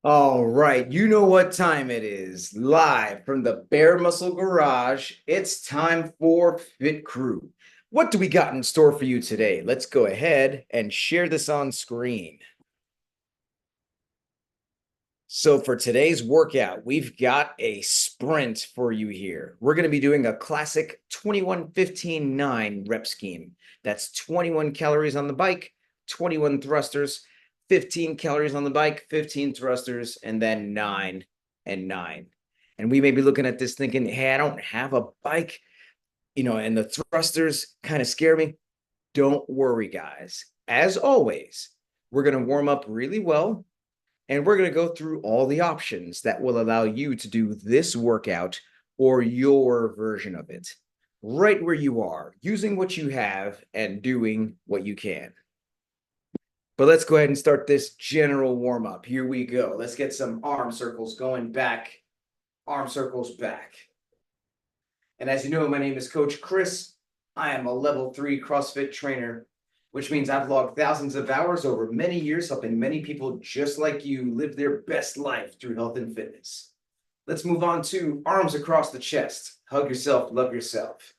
All right, you know what time it is. Live from the Bare Muscle Garage, it's time for Fit Crew. What do we got in store for you today? Let's go ahead and share this on screen. So for today's workout, we've got a sprint for you here. We're going to be doing a classic 21-15-9 rep scheme. That's 21 calories on the bike, 21 thrusters, 15 calories on the bike, 15 thrusters, and then 9 and 9. And we may be looking at this thinking, hey, I don't have a bike, and the thrusters kind of scare me. Don't worry, guys. As always, we're going to warm up really well, and we're going to go through all the options that will allow you to do this workout or your version of it, right where you are, using what you have and doing what you can. But let's go ahead and start this general warm up. Here we go. Let's get some arm circles going back, arm circles back. And as you know, my name is Coach Chris. I am a level 3 CrossFit trainer, which means I've logged thousands of hours over many years, helping many people just like you live their best life through health and fitness. Let's move on to arms across the chest. Hug yourself, love yourself.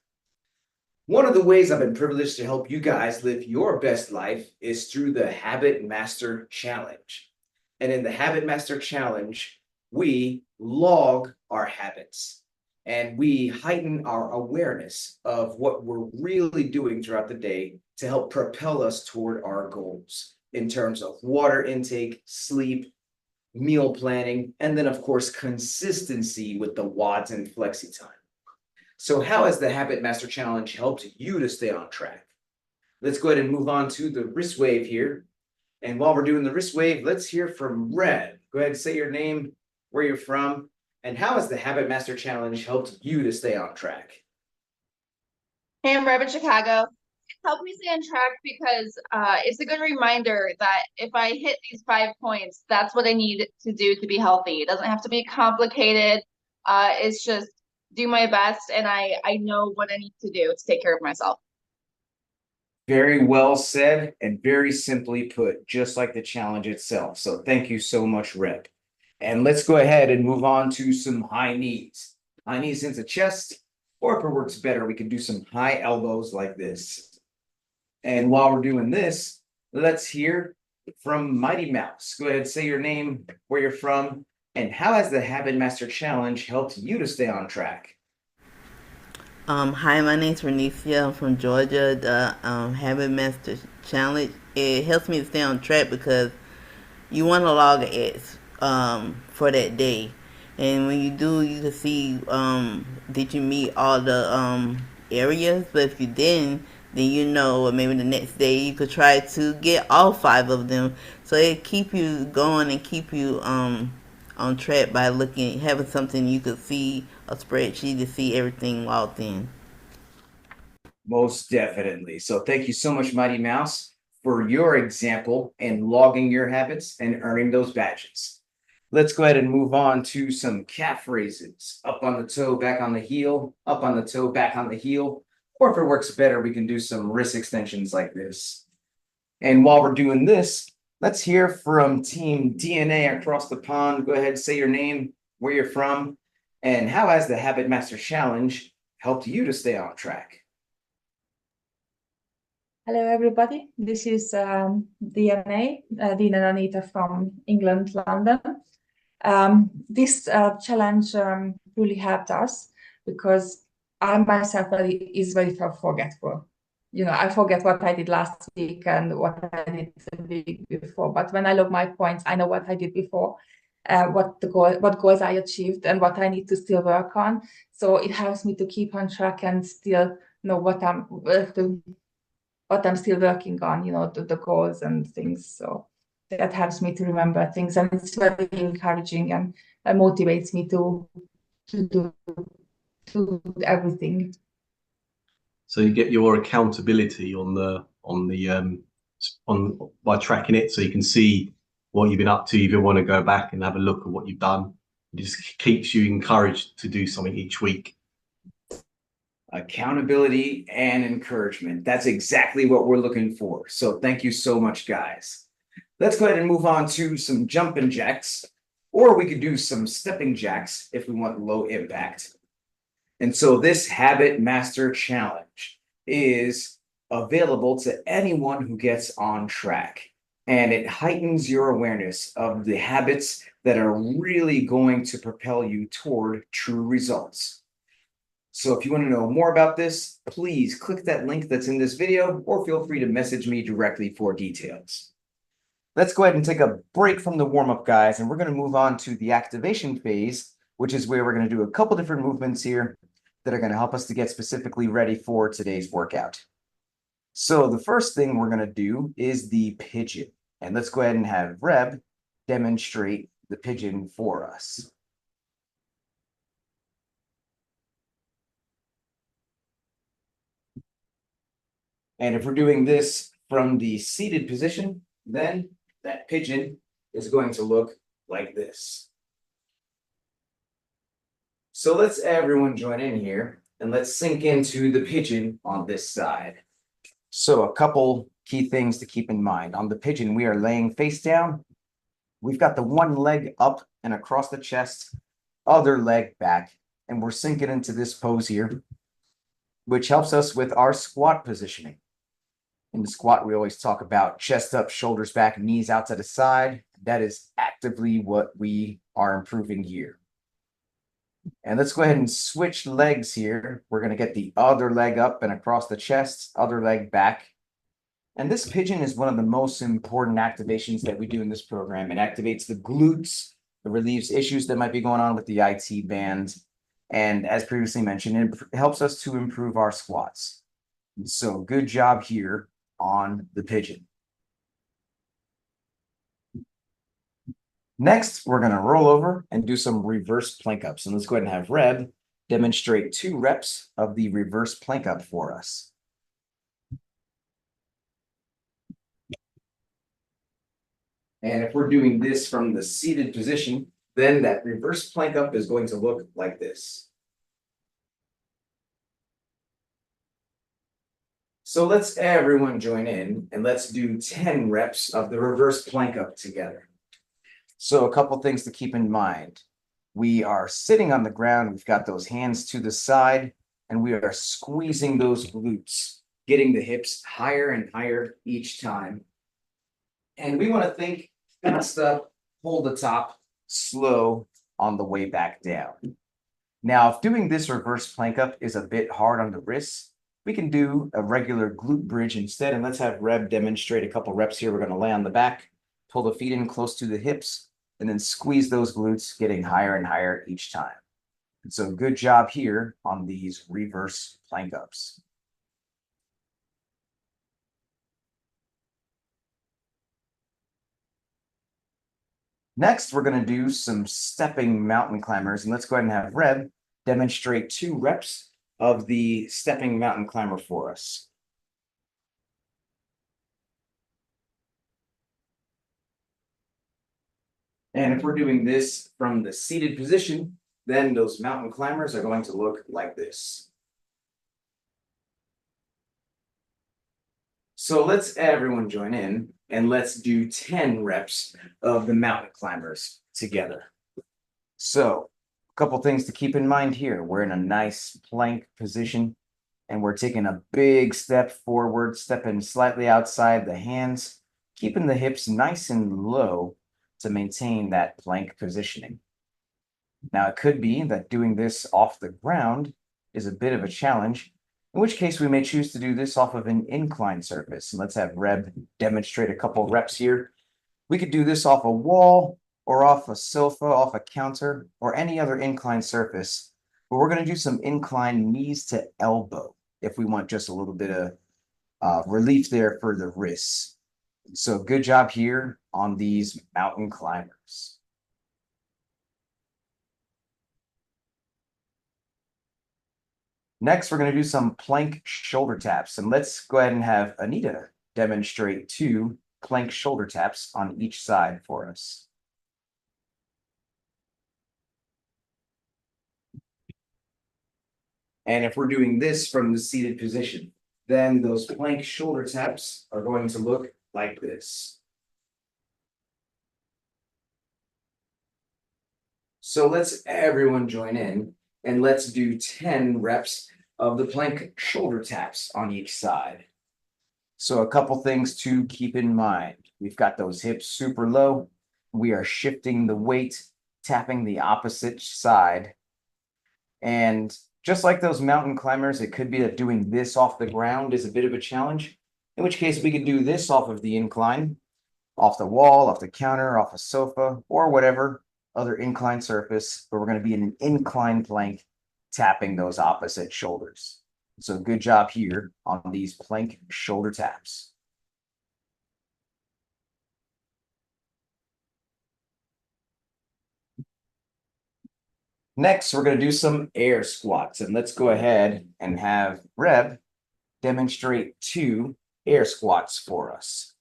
One of the ways I've been privileged to help you guys live your best life is through the Habit Master Challenge. And in the Habit Master Challenge, we log our habits and we heighten our awareness of what we're really doing throughout the day to help propel us toward our goals in terms of water intake, sleep, meal planning, and then, of course, consistency with the WODs and flexi time. So how has the Habit Master Challenge helped you to stay on track? Let's go ahead and move on to the wrist wave here. And while we're doing the wrist wave, let's hear from Red. Go ahead and say your name, where you're from, and how has the Habit Master Challenge helped you to stay on track? Hey, I'm Reb in Chicago. It's helped me stay on track because it's a good reminder that if I hit these 5 points, that's what I need to do to be healthy. It doesn't have to be complicated. It's just do my best, and I know what I need to do to take care of myself. Very well said and very simply put, just like the challenge itself. So thank you so much, Rep. And let's go ahead and move on to some high knees. High knees into chest, or if it works better, we can do some high elbows like this. And while we're doing this, let's hear from Mighty Mouse. Go ahead, say your name, where you're from, and how has the Habit Master Challenge helped you to stay on track? Hi, my name's Renicia. I'm from Georgia. The Habit Master Challenge, it helps me to stay on track because you want to log X for that day, and when you do, you can see did you meet all the areas. But if you didn't, then you know, or maybe the next day you could try to get all 5 of them. So it keep you going and keep you on track by looking, having something you could see, a spreadsheet to see everything logged in. Most definitely. So thank you so much, Mighty Mouse, for your example in logging your habits and earning those badges. Let's go ahead and move on to some calf raises. Up on the toe, back on the heel, up on the toe, back on the heel. Or if it works better, we can do some wrist extensions like this. And while we're doing this, let's hear from Team DNA across the pond. Go ahead, say your name, where you're from, and how has the Habit Master Challenge helped you to stay on track? Hello, everybody. This is DNA, Dina and Anita from England, London. This challenge really helped us because I myself is very forgetful. I forget what I did last week and what I did the week before. But when I look my points, I know what I did before, what goals I achieved, and what I need to still work on. So it helps me to keep on track and still know what I'm still working on, the goals and things. So that helps me to remember things, and it's very encouraging and motivates me to do everything. So you get your accountability on by tracking it, so you can see what you've been up to. If you want to go back and have a look at what you've done, it just keeps you encouraged to do something each week. Accountability and encouragement. That's exactly what we're looking for. So thank you so much, guys. Let's go ahead and move on to some jumping jacks. or we could do some stepping jacks if we want low impact. And so this Habit Master Challenge is available to anyone who gets on track. And it heightens your awareness of the habits that are really going to propel you toward true results. So if you want to know more about this, please click that link that's in this video, or feel free to message me directly for details. Let's go ahead and take a break from the warm-up, guys, and we're going to move on to the activation phase, which is where we're going to do a couple different movements here that are going to help us to get specifically ready for today's workout. So the first thing we're going to do is the pigeon. And let's go ahead and have Reb demonstrate the pigeon for us. And if we're doing this from the seated position, then that pigeon is going to look like this. So let's everyone join in here and let's sink into the pigeon on this side. So a couple key things to keep in mind. On the pigeon, we are laying face down. We've got the one leg up and across the chest, other leg back, and we're sinking into this pose here, which helps us with our squat positioning. In the squat, we always talk about chest up, shoulders back, knees out to the side. That is actively what we are improving here. And let's go ahead and switch legs here. We're going to get the other leg up and across the chest, other leg back. And this pigeon is one of the most important activations that we do in this program. It activates the glutes, it relieves issues that might be going on with the IT band. And as previously mentioned, it helps us to improve our squats. So good job here on the pigeon. Next, we're going to roll over and do some reverse plank ups. And let's go ahead and have Reb demonstrate 2 reps of the reverse plank up for us. And if we're doing this from the seated position, then that reverse plank up is going to look like this. So let's everyone join in and let's do 10 reps of the reverse plank up together. So a couple things to keep in mind. We are sitting on the ground, we've got those hands to the side, and we are squeezing those glutes, getting the hips higher and higher each time. And we want to think fast up, hold the top, slow on the way back down. Now, if doing this reverse plank up is a bit hard on the wrists, we can do a regular glute bridge instead. And let's have Reb demonstrate a couple reps here. We're going to lay on the back, pull the feet in close to the hips, and then squeeze those glutes, getting higher and higher each time. And so good job here on these reverse plank ups. Next, we're going to do some stepping mountain climbers. And let's go ahead and have Reb demonstrate 2 reps of the stepping mountain climber for us. And if we're doing this from the seated position, then those mountain climbers are going to look like this. So let's everyone join in and let's do 10 reps of the mountain climbers together. So a couple things to keep in mind here. We're in a nice plank position and we're taking a big step forward, stepping slightly outside the hands, keeping the hips nice and low to maintain that plank positioning. Now, it could be that doing this off the ground is a bit of a challenge, in which case we may choose to do this off of an incline surface. And let's have Reb demonstrate a couple reps here. We could do this off a wall or off a sofa, off a counter, or any other incline surface. But we're going to do some incline knees to elbow if we want just a little bit of relief there for the wrists. So good job here on these mountain climbers. Next, we're going to do some plank shoulder taps. And let's go ahead and have Anita demonstrate 2 plank shoulder taps on each side for us. And if we're doing this from the seated position, then those plank shoulder taps are going to look like this. So let's everyone join in and let's do 10 reps of the plank shoulder taps on each side. So a couple things to keep in mind. We've got those hips super low. We are shifting the weight, tapping the opposite side. And just like those mountain climbers, it could be that doing this off the ground is a bit of a challenge, in which case we could do this off of the incline, off the wall, off the counter, off a sofa, or whatever other inclined surface, but we're going to be in an inclined plank, tapping those opposite shoulders. So good job here on these plank shoulder taps. Next, we're going to do some air squats, and let's go ahead and have Reb demonstrate 2 air squats for us.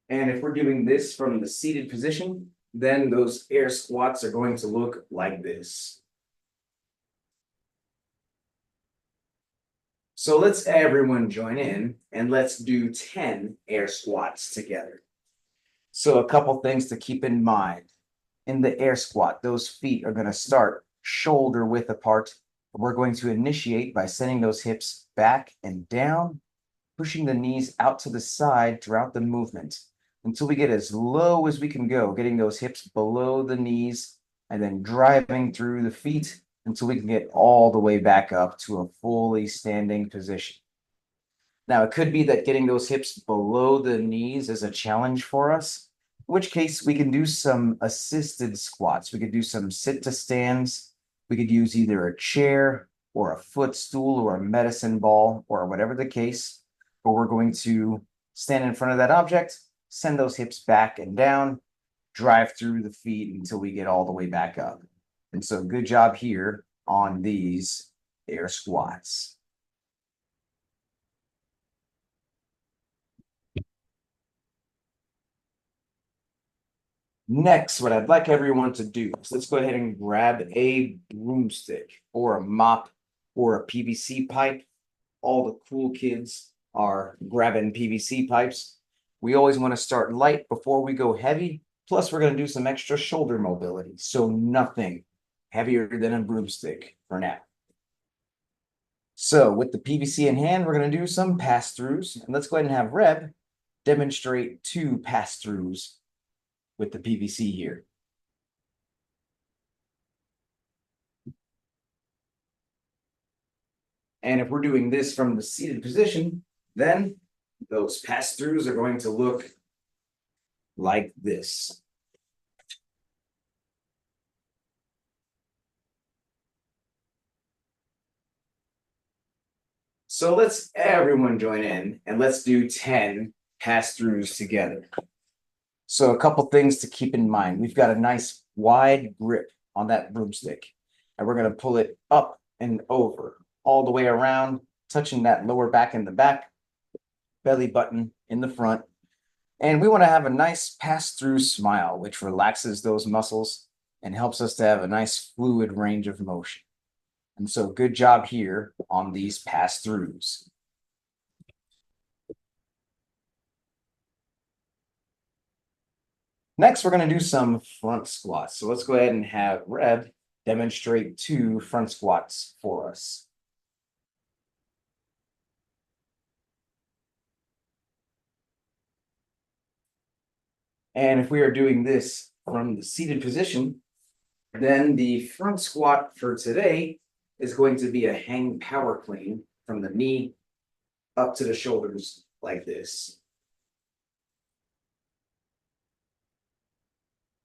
And if we're doing this from the seated position, then those air squats are going to look like this. So let's everyone join in and let's do 10 air squats together. So a couple things to keep in mind. In the air squat, those feet are going to start shoulder width apart. We're going to initiate by sending those hips back and down, pushing the knees out to the side throughout the movement until we get as low as we can go, getting those hips below the knees and then driving through the feet until we can get all the way back up to a fully standing position. Now, it could be that getting those hips below the knees is a challenge for us, in which case we can do some assisted squats. We could do some sit to stands. We could use either a chair or a footstool or a medicine ball or whatever the case, but we're going to stand in front of that object, send those hips back and down, drive through the feet until we get all the way back up. And so good job here on these air squats. Next, what I'd like everyone to do is let's go ahead and grab a broomstick or a mop or a PVC pipe. All the cool kids are grabbing PVC pipes. We always want to start light before we go heavy. Plus, we're going to do some extra shoulder mobility. So nothing heavier than a broomstick for now. So with the PVC in hand, we're going to do some pass-throughs. And let's go ahead and have Reb demonstrate 2 pass-throughs with the PVC here. And if we're doing this from the seated position, then those pass-throughs are going to look like this. So let's everyone join in and let's do 10 pass-throughs together. So a couple things to keep in mind. We've got a nice wide grip on that broomstick, and we're going to pull it up and over all the way around, touching that lower back in the back, belly button in the front. And we want to have a nice pass-through smile, which relaxes those muscles and helps us to have a nice fluid range of motion. And so good job here on these pass-throughs. Next, we're going to do some front squats. So let's go ahead and have Reb demonstrate 2 front squats for us. And if we are doing this from the seated position, then the front squat for today is going to be a hang power clean from the knee up to the shoulders like this.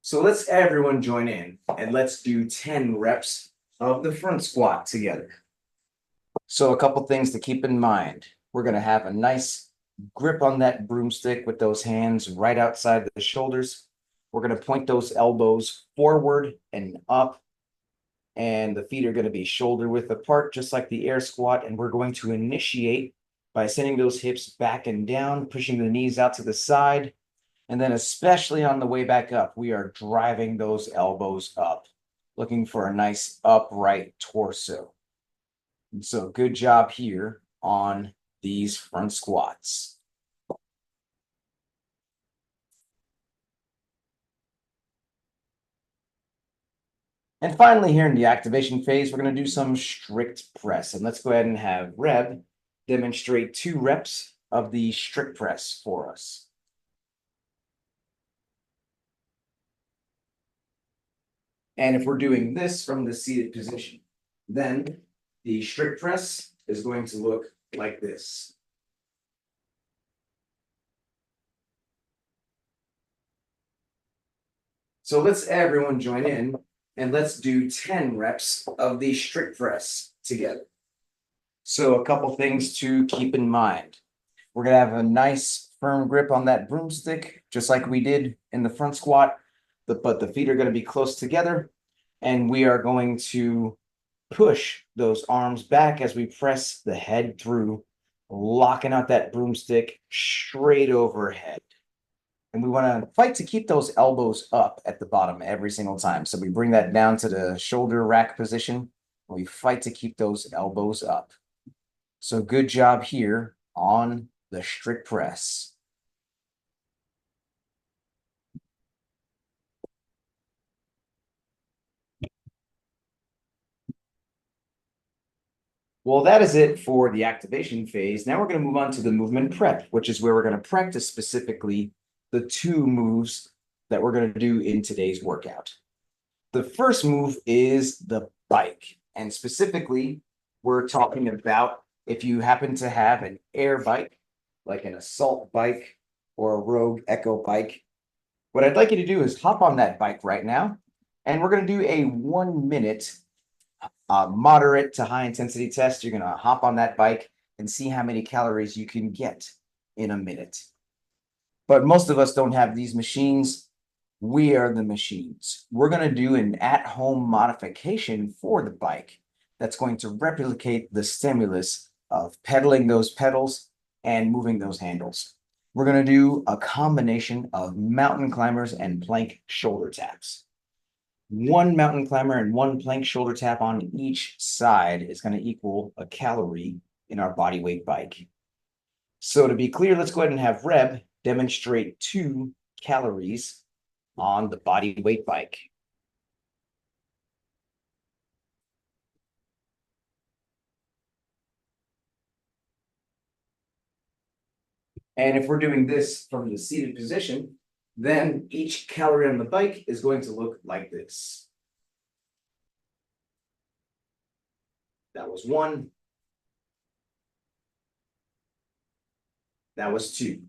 So let's everyone join in and let's do 10 reps of the front squat together. So a couple things to keep in mind. We're going to have a nice grip on that broomstick with those hands right outside the shoulders. We're going to point those elbows forward and up, and the feet are going to be shoulder width apart, just like the air squat. And we're going to initiate by sending those hips back and down, pushing the knees out to the side. And then especially on the way back up, we are driving those elbows up, looking for a nice upright torso. And so good job here on these front squats. And finally, here in the activation phase, we're going to do some strict press. And let's go ahead and have Reb demonstrate 2 reps of the strict press for us. And if we're doing this from the seated position, then the strict press is going to look like this. So let's everyone join in and let's do 10 reps of the strict press together. So a couple things to keep in mind. We're going to have a nice firm grip on that broomstick, just like we did in the front squat, but the feet are going to be close together, and we are going to push those arms back as we press the head through, locking out that broomstick straight overhead. And we want to fight to keep those elbows up at the bottom every single time. So we bring that down to the shoulder rack position. We fight to keep those elbows up. So good job here on the strict press. Well, that is it for the activation phase. Now we're going to move on to the movement prep, which is where we're going to practice specifically the 2 moves that we're going to do in today's workout. The first move is the bike. And specifically, we're talking about if you happen to have an air bike, like an assault bike or a Rogue Echo bike, what I'd like you to do is hop on that bike right now. And we're going to do a 1-minute moderate to high intensity test. You're going to hop on that bike and see how many calories you can get in a minute. But most of us don't have these machines. We are the machines. We're going to do an at-home modification for the bike that's going to replicate the stimulus of pedaling those pedals and moving those handles. We're going to do a combination of mountain climbers and plank shoulder taps. 1 mountain climber and 1 plank shoulder tap on each side is going to equal a calorie in our body weight bike. So to be clear, let's go ahead and have Reb demonstrate 2 calories on the body weight bike. And if we're doing this from the seated position, then each calorie on the bike is going to look like this. That was 1. That was 2.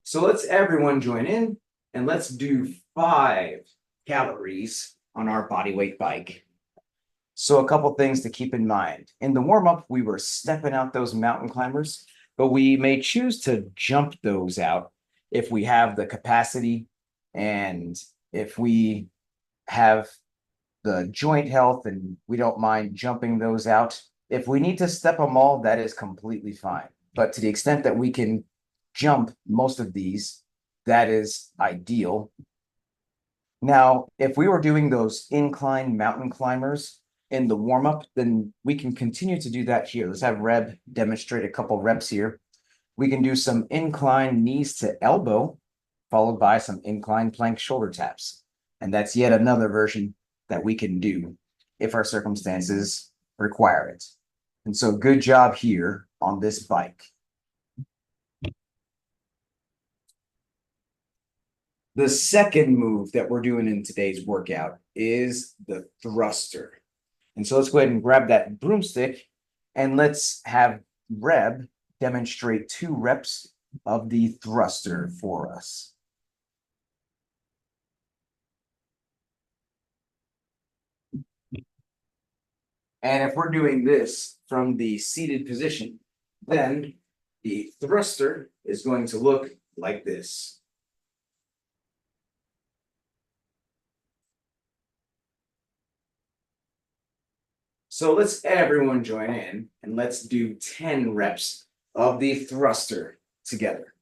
So let's everyone join in and let's do 5 calories on our body weight bike. So a couple things to keep in mind. In the warm-up, we were stepping out those mountain climbers, but we may choose to jump those out if we have the capacity and if we have the joint health and we don't mind jumping those out. If we need to step them all, that is completely fine. But to the extent that we can jump most of these, that is ideal. Now, if we were doing those incline mountain climbers in the warm-up, then we can continue to do that here. Let's have Reb demonstrate a couple reps here. We can do some incline knees to elbow, followed by some incline plank shoulder taps. And that's yet another version that we can do if our circumstances require it. And so good job here on this bike. The second move that we're doing in today's workout is the thruster. And so let's go ahead and grab that broomstick and let's have Reb demonstrate 2 reps of the thruster for us. And if we're doing this from the seated position, then the thruster is going to look like this. So let's everyone join in and let's do 10 reps of the thruster together.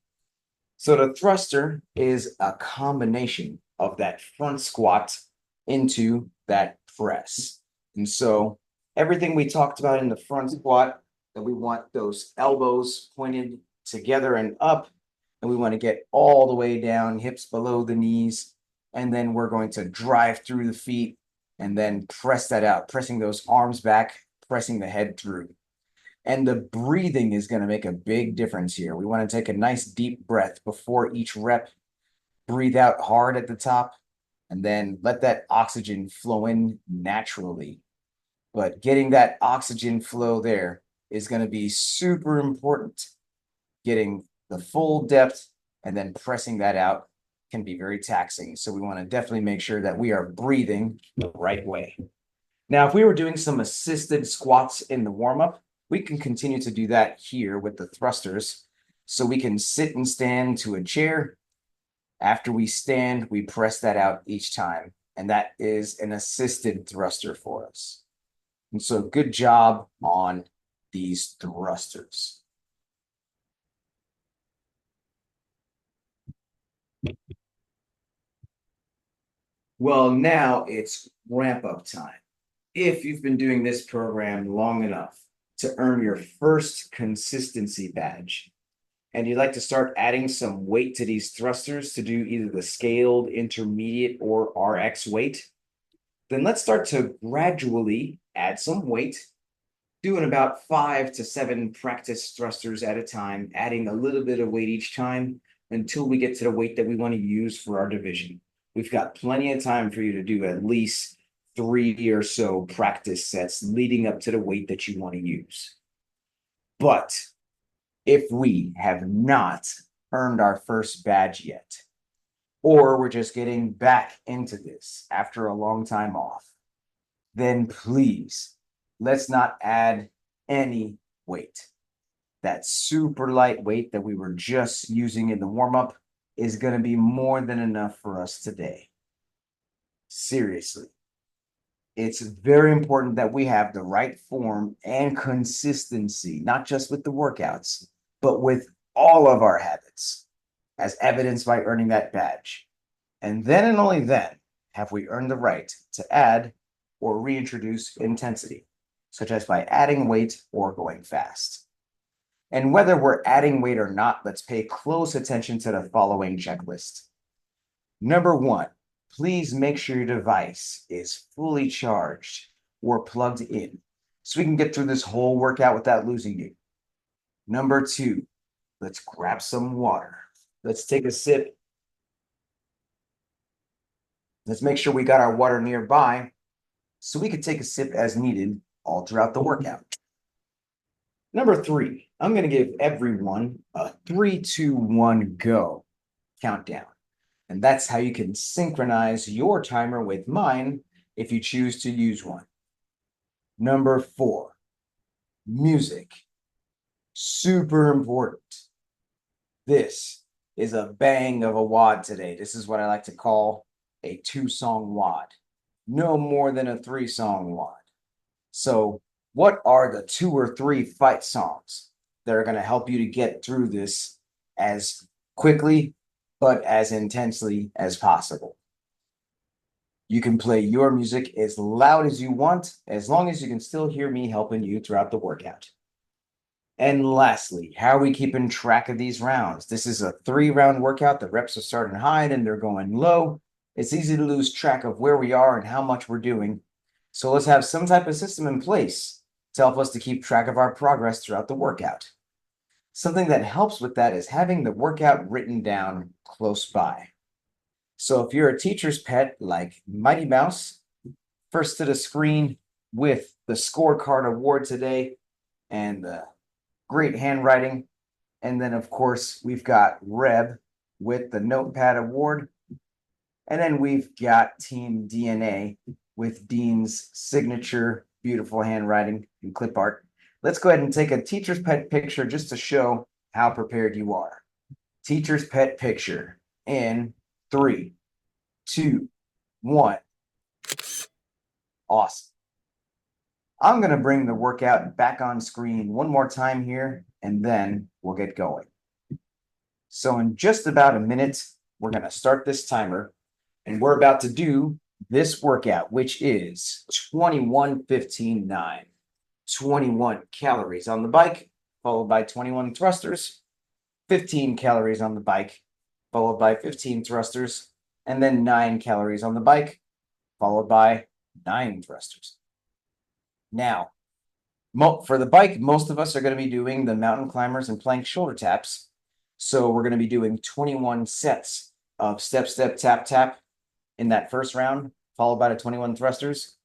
So the thruster is a combination of that front squat into that press. And so everything we talked about in the front squat, that we want those elbows pointed together and up, and we want to get all the way down, hips below the knees, and then we're going to drive through the feet and then press that out, pressing those arms back, pressing the head through. And the breathing is going to make a big difference here. We want to take a nice deep breath before each rep. Breathe out hard at the top, and then let that oxygen flow in naturally. But getting that oxygen flow there is going to be super important. Getting the full depth and then pressing that out can be very taxing. So we want to definitely make sure that we are breathing the right way. Now, if we were doing some assisted squats in the warm-up, we can continue to do that here with the thrusters. So we can sit and stand to a chair. After we stand, we press that out each time. And that is an assisted thruster for us. And so good job on these thrusters. Well, now it's ramp up time. If you've been doing this program long enough to earn your first consistency badge, and you'd like to start adding some weight to these thrusters to do either the scaled, intermediate, or RX weight, then let's start to gradually add some weight, doing about 5 to 7 practice thrusters at a time, adding a little bit of weight each time until we get to the weight that we want to use for our division. We've got plenty of time for you to do at least 3 or so practice sets leading up to the weight that you want to use. But if we have not earned our first badge yet, or we're just getting back into this after a long time off, then please, let's not add any weight. That super light weight that we were just using in the warm-up is going to be more than enough for us today. Seriously. It's very important that we have the right form and consistency, not just with the workouts, but with all of our habits, as evidenced by earning that badge. And then and only then have we earned the right to add or reintroduce intensity, such as by adding weight or going fast. And whether we're adding weight or not, let's pay close attention to the following checklist. Number 1, please make sure your device is fully charged or plugged in so we can get through this whole workout without losing you. Number 2, let's grab some water. Let's take a sip. Let's make sure we got our water nearby so we can take a sip as needed all throughout the workout. Number 3, I'm going to give everyone a 3, 2, 1, go countdown. And that's how you can synchronize your timer with mine if you choose to use one. Number 4, music. Super important. This is a bang of a WOD today. This is what I like to call a 2-song WOD. No more than a 3-song WOD. So what are the 2 or 3 fight songs that are going to help you to get through this as quickly but as intensely as possible? You can play your music as loud as you want, as long as you can still hear me helping you throughout the workout. And lastly, how are we keeping track of these rounds? This is a 3-round workout. The reps are starting high and they're going low. It's easy to lose track of where we are and how much we're doing. So let's have some type of system in place to help us to keep track of our progress throughout the workout. Something that helps with that is having the workout written down close by. So if you're a teacher's pet like Mighty Mouse, first to the screen with the scorecard award today and the great handwriting. And then, of course, we've got Reb with the notepad award. And then we've got Team DNA with Dean's signature, beautiful handwriting and clip art. Let's go ahead and take a teacher's pet picture just to show how prepared you are. Teacher's pet picture in 3, 2, 1. Awesome. I'm going to bring the workout back on screen one more time here, and then we'll get going. So in just about a minute, we're going to start this timer, and we're about to do this workout, which is 21-15-9. 21 calories on the bike, followed by 21 thrusters, 15 calories on the bike, followed by 15 thrusters, and then 9 calories on the bike, followed by 9 thrusters. Now, for the bike, most of us are going to be doing the mountain climbers and plank shoulder taps. So we're going to be doing 21 sets of step, step, tap, tap in that first round, followed by the 21 thrusters.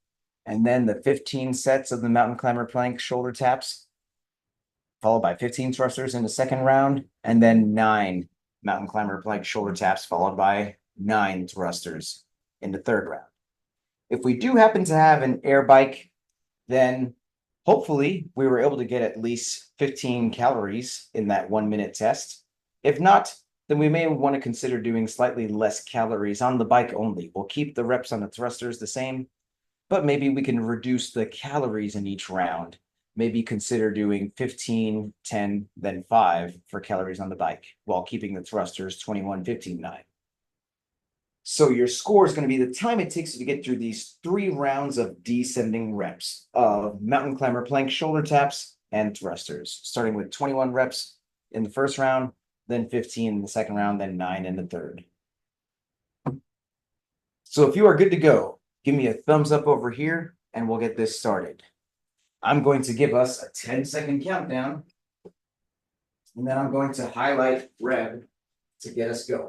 And then the 15 sets of the mountain climber plank shoulder taps, followed by 15 thrusters in the second round, and then 9 mountain climber plank shoulder taps, followed by 9 thrusters in the third round. If we do happen to have an air bike, then hopefully we were able to get at least 15 calories in that 1-minute test. If not, then we may want to consider doing slightly less calories on the bike only. We'll keep the reps on the thrusters the same, but maybe we can reduce the calories in each round. Maybe consider doing 15, 10, then 5 for calories on the bike while keeping the thrusters 21, 15, 9. So your score is going to be the time it takes you to get through these 3 rounds of descending reps of mountain climber plank shoulder taps and thrusters, starting with 21 reps in the first round, then 15 in the second round, then 9 in the third. So if you are good to go, give me a thumbs up over here and we'll get this started. I'm going to give us a 10-second countdown, and then I'm going to highlight red to get us going.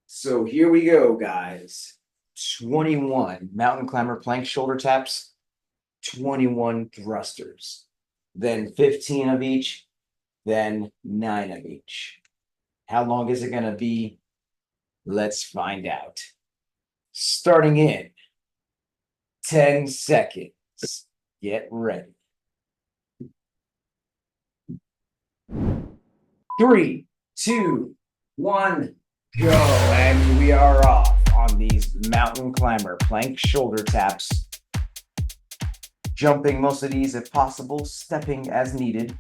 So here we go, guys. 21 mountain climber plank shoulder taps, 21 thrusters, then 15 of each, then 9 of each. How long is it going to be? Let's find out. Starting in 10 seconds. Get ready. 3, 2, 1, go. And we are off on these mountain climber plank shoulder taps. Jumping most of these if possible, stepping as needed.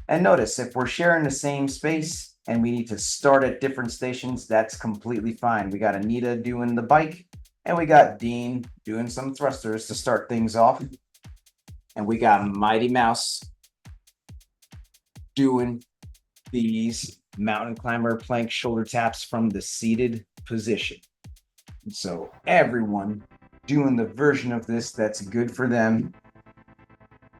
And notice if we're sharing the same space and we need to start at different stations, that's completely fine. We got Anita doing the bike and we got Dean doing some thrusters to start things off. And we got Mighty Mouse doing these mountain climber plank shoulder taps from the seated position. And so everyone doing the version of this that's good for them.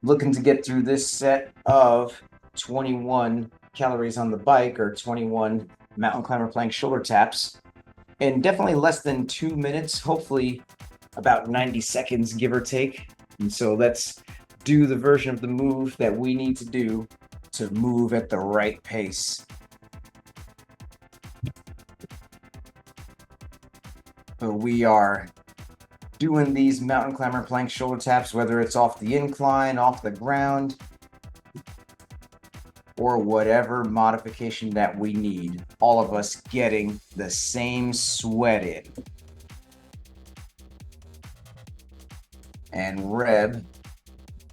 Looking to get through this set of 21 calories on the bike or 21 mountain climber plank shoulder taps in definitely less than 2 minutes, hopefully about 90 seconds, give or take. And so let's do the version of the move that we need to do to move at the right pace. So we are doing these mountain climber plank shoulder taps, whether it's off the incline, off the ground, or whatever modification that we need. All of us getting the same sweat in. And Reb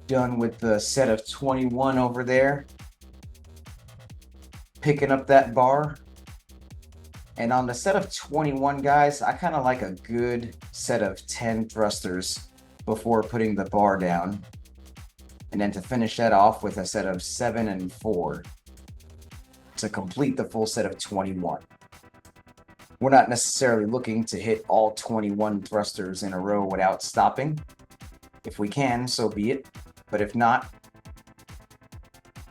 done with the set of 21 over there. Picking up that bar. And on the set of 21, guys, I kind of like a good set of 10 thrusters before putting the bar down. And then to finish that off with a set of 7 and 4 to complete the full set of 21. We're not necessarily looking to hit all 21 thrusters in a row without stopping. If we can, so be it. But if not,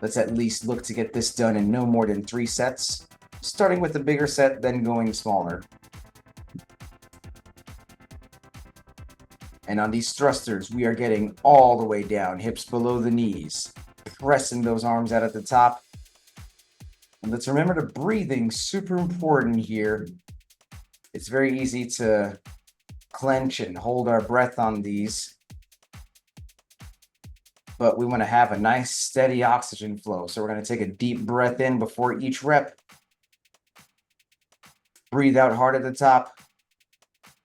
let's at least look to get this done in no more than 3 sets, starting with the bigger set, then going smaller. And on these thrusters, we are getting all the way down, hips below the knees, pressing those arms out at the top. And let's remember the breathing, super important here. It's very easy to clench and hold our breath on these, but we want to have a nice steady oxygen flow. So we're going to take a deep breath in before each rep. Breathe out hard at the top.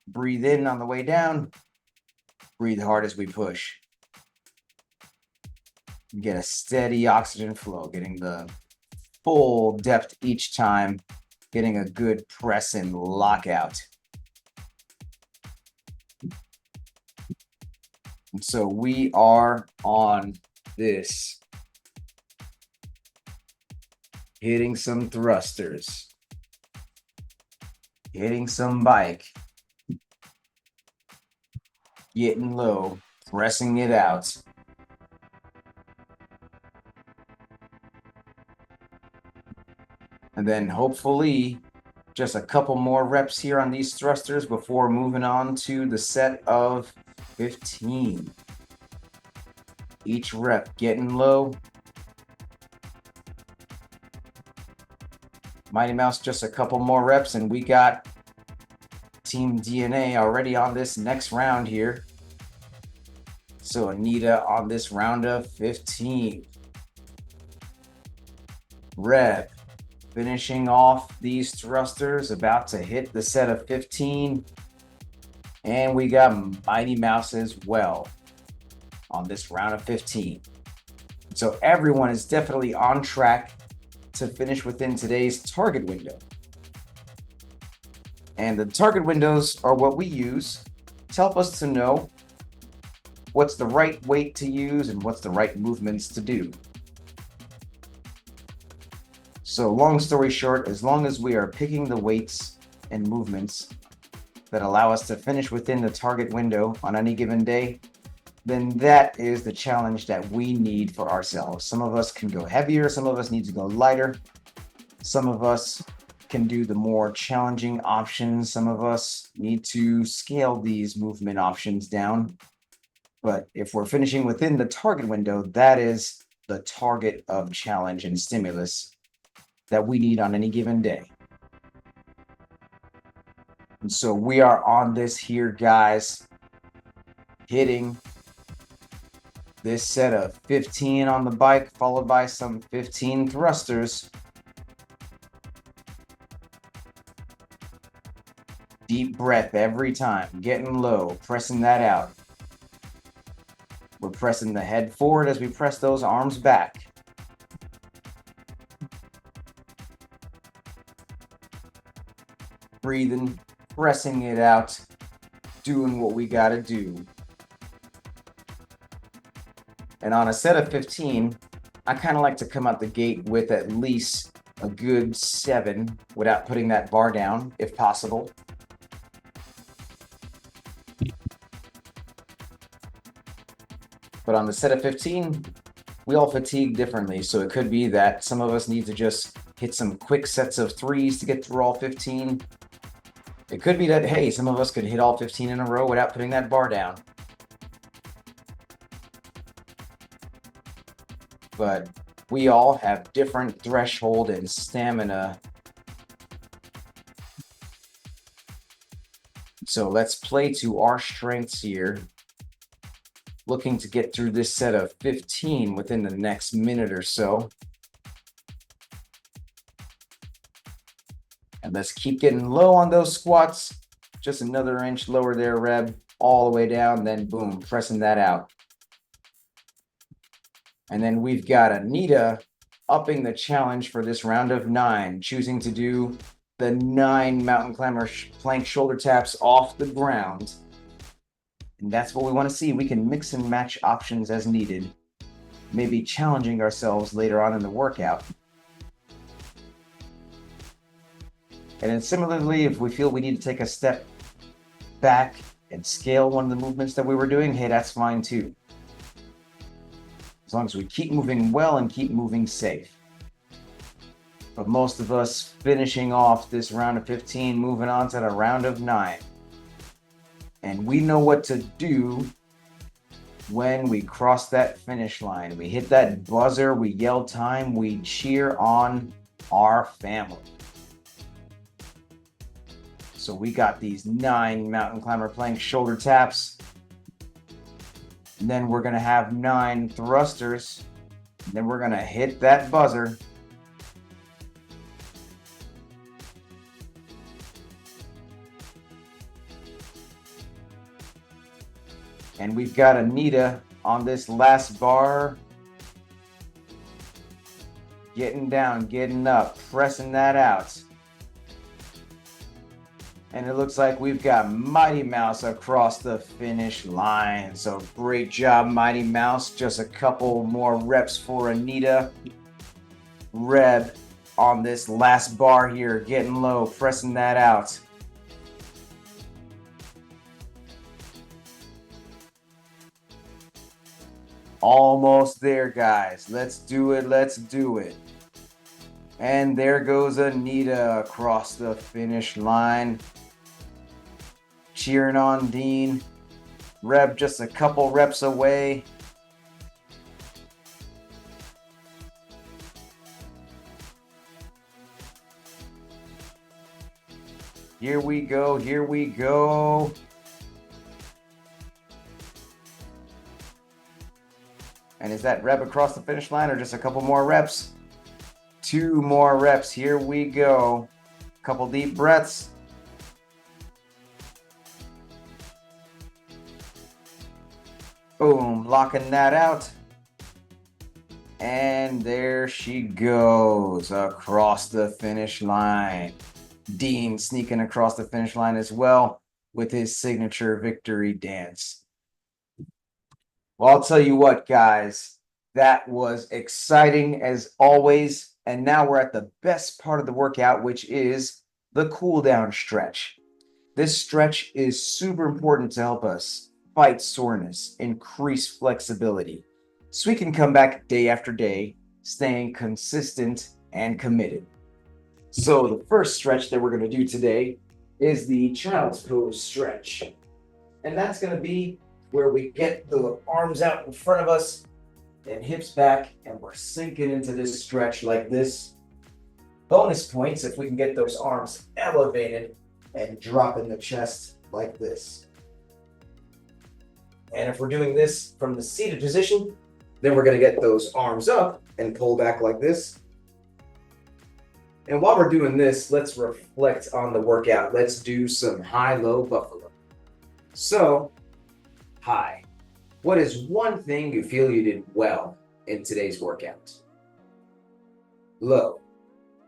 Breathe in on the way down. Breathe hard as we push. Get a steady oxygen flow, getting the full depth each time, getting a good press and lockout. And so we are on this. Hitting some thrusters. Hitting some bike. getting low, pressing it out. And then hopefully just a couple more reps here on these thrusters before moving on to the set of 15. Each rep getting low. Mighty Mouse, just a couple more reps, and we got Team DNA already on this next round here. So Anita on this round of 15. Rep, finishing off these thrusters, about to hit the set of 15. And we got Mighty Mouse as well on this round of 15. So everyone is definitely on track to finish within today's target window. And the target windows are what we use to help us to know what's the right weight to use and what's the right movements to do. So long story short, as long as we are picking the weights and movements that allow us to finish within the target window on any given day, then that is the challenge that we need for ourselves. Some of us can go heavier, some of us need to go lighter, some of us can do the more challenging options, some of us need to scale these movement options down. But if we're finishing within the target window, that is the target of challenge and stimulus that we need on any given day. And so we are on this here, guys, hitting this set of 15 on the bike, followed by some 15 thrusters. Deep breath every time, getting low, pressing that out. We're pressing the head forward as we press those arms back. Breathing, pressing it out, doing what we gotta do. And on a set of 15, I kind of like to come out the gate with at least a good 7 without putting that bar down, if possible. But on the set of 15, we all fatigue differently. So it could be that some of us need to just hit some quick sets of 3s to get through all 15. It could be that, hey, some of us could hit all 15 in a row without putting that bar down. But we all have different threshold and stamina. So let's play to our strengths here. Looking to get through this set of 15 within the next minute or so. And let's keep getting low on those squats. Just another inch lower there, Reb. All the way down, then boom, pressing that out. And then we've got Anita upping the challenge for this round of 9, choosing to do the 9 mountain climber plank shoulder taps off the ground. And that's what we want to see. We can mix and match options as needed, maybe challenging ourselves later on in the workout. And then similarly, if we feel we need to take a step back and scale one of the movements that we were doing, hey, that's fine too. As long as we keep moving well and keep moving safe. But most of us finishing off this round of 15, moving on to the round of 9. And we know what to do when we cross that finish line. We hit that buzzer, we yell time, we cheer on our family. So we got these 9 mountain climber plank shoulder taps. And then we're going to have 9 thrusters. And then we're going to hit that buzzer. And we've got Anita on this last bar. Getting down, getting up, pressing that out. And it looks like we've got Mighty Mouse across the finish line. So great job, Mighty Mouse. Just a couple more reps for Anita. Reb on this last bar here, getting low, pressing that out. Almost there, guys. Let's do it. Let's do it. And there goes Anita across the finish line. Cheering on Dean. Reb just a couple reps away. Here we go. Here we go. And is that Reb across the finish line or just a couple more reps? 2 more reps. Here we go. Couple deep breaths. Boom, locking that out. And there she goes across the finish line. Dean sneaking across the finish line as well with his signature victory dance. Well, I'll tell you what, guys, that was exciting as always. And now we're at the best part of the workout, which is the cool down stretch. This stretch is super important to help us fight soreness, increase flexibility, so we can come back day after day, staying consistent and committed. So the first stretch that we're going to do today is the child's pose stretch. And that's going to be where we get the arms out in front of us and hips back, and we're sinking into this stretch like this. Bonus points if we can get those arms elevated and dropping the chest like this. And if we're doing this from the seated position, then we're going to get those arms up and pull back like this. And while we're doing this, let's reflect on the workout. Let's do some high-low buffalo. So, high. What is one thing you feel you did well in today's workout? Low.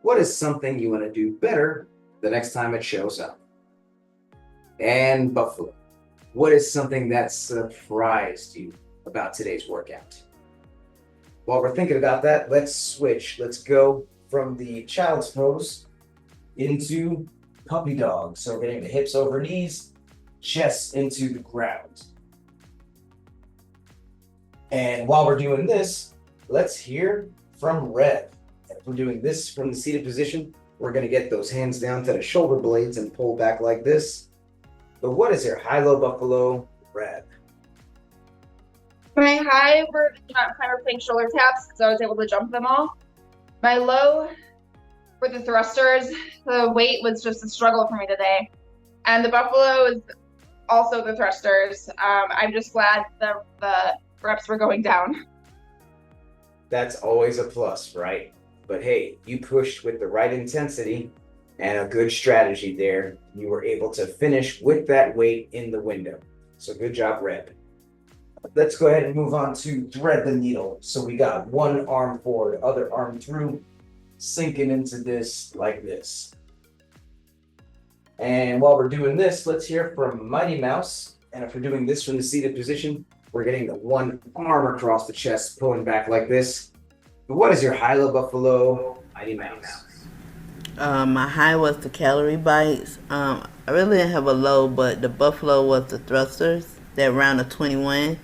What is something you want to do better the next time it shows up? And buffalo. What is something that surprised you about today's workout? While we're thinking about that, let's switch. Let's go from the child's pose into puppy dog. So we're getting the hips over knees, chest into the ground. And while we're doing this, let's hear from Reb. If we're doing this from the seated position, we're going to get those hands down to the shoulder blades and pull back like this. But what is your high-low buffalo, Reb? My high were the front timer plank shoulder taps because I was able to jump them all. My low were the thrusters. The weight was just a struggle for me today. And the buffalo is also the thrusters. I'm just glad the reps were going down. That's always a plus, right? But hey, you pushed with the right intensity and a good strategy there. You were able to finish with that weight in the window. So good job, Reb. Let's go ahead and move on to thread the needle. So we got one arm forward, other arm through, sinking into this like this. And while we're doing this, let's hear from Mighty Mouse. And if we're doing this from the seated position, we're getting the one arm across the chest, pulling back like this. But what is your high-low buffalo, Mighty Mouse? My high was the calorie bites. I really didn't have a low, but the buffalo was the thrusters, that round of 21.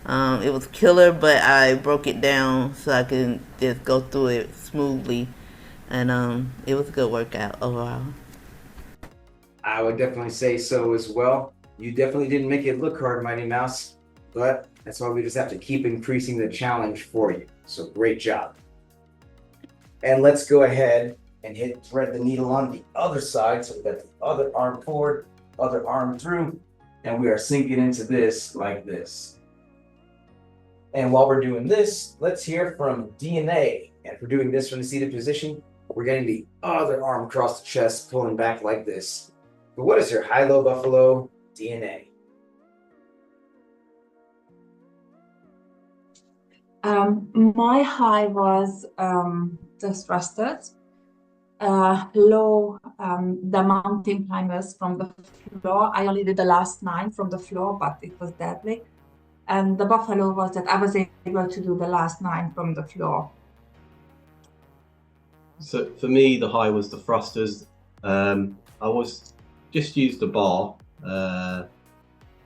It was killer, but I broke it down so I could just go through it smoothly. And it was a good workout overall. I would definitely say so as well. You definitely didn't make it look hard, Mighty Mouse, but that's why we just have to keep increasing the challenge for you. So great job. And let's go ahead and thread the needle on the other side. So we got the other arm forward, other arm through, and we are sinking into this like this. And while we're doing this, let's hear from DNA. And if we're doing this from the seated position, we're getting the other arm across the chest, pulling back like this. But what is your high-low buffalo, DNA? My high was the thrusters. Low, the mountain climbers from the floor. I only did the last 9 from the floor, but it was deadly. And the buffalo was that I was able to do the last 9 from the floor. So for me, the high was the thrusters. I was just used the bar.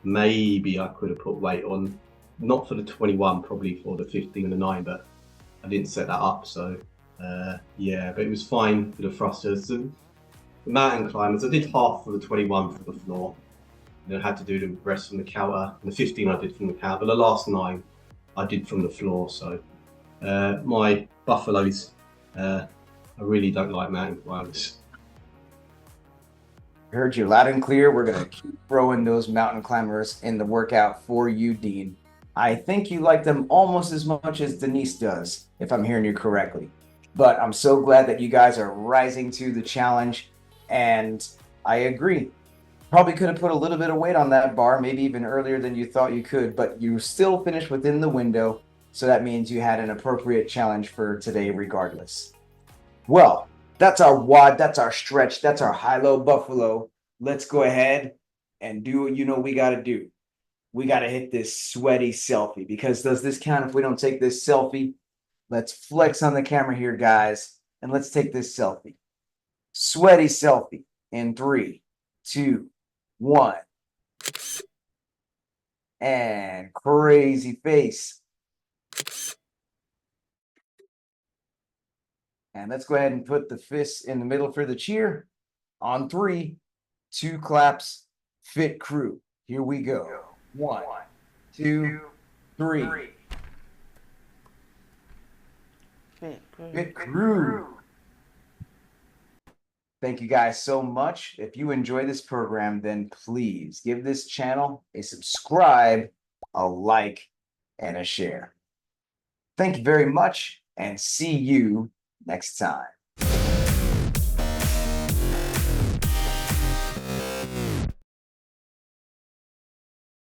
Maybe I could have put weight on, not for the 21, probably for the 15 and the 9, but I didn't set that up. So yeah, but it was fine for the thrusters. So the mountain climbers, I did half for the 21 from the floor. Then I had to do the rest from the counter. And the 15 I did from the counter, but the last 9 I did from the floor. So my buffaloes, I really don't like mountain climbers. Heard you loud and clear. We're going to keep throwing those mountain climbers in the workout for you, Dean. I think you like them almost as much as Denise does, if I'm hearing you correctly. But I'm so glad that you guys are rising to the challenge. And I agree. Probably could have put a little bit of weight on that bar, maybe even earlier than you thought you could, but you still finished within the window. So that means you had an appropriate challenge for today regardless. Well, that's our WOD, that's our stretch, that's our high-low buffalo. Let's go ahead and do what you know we got to do. We got to hit this sweaty selfie, because does this count if we don't take this selfie? Let's flex on the camera here, guys, and let's take this selfie. Sweaty selfie in 3, 2, 1. And crazy face. And let's go ahead and put the fists in the middle for the cheer. On 3, 2 claps, fit crew. Here we go. 1, 2, 3. Fit crew. Thank you guys so much. If you enjoy this program, then please give this channel a subscribe, a like, and a share. Thank you very much, and see you next time.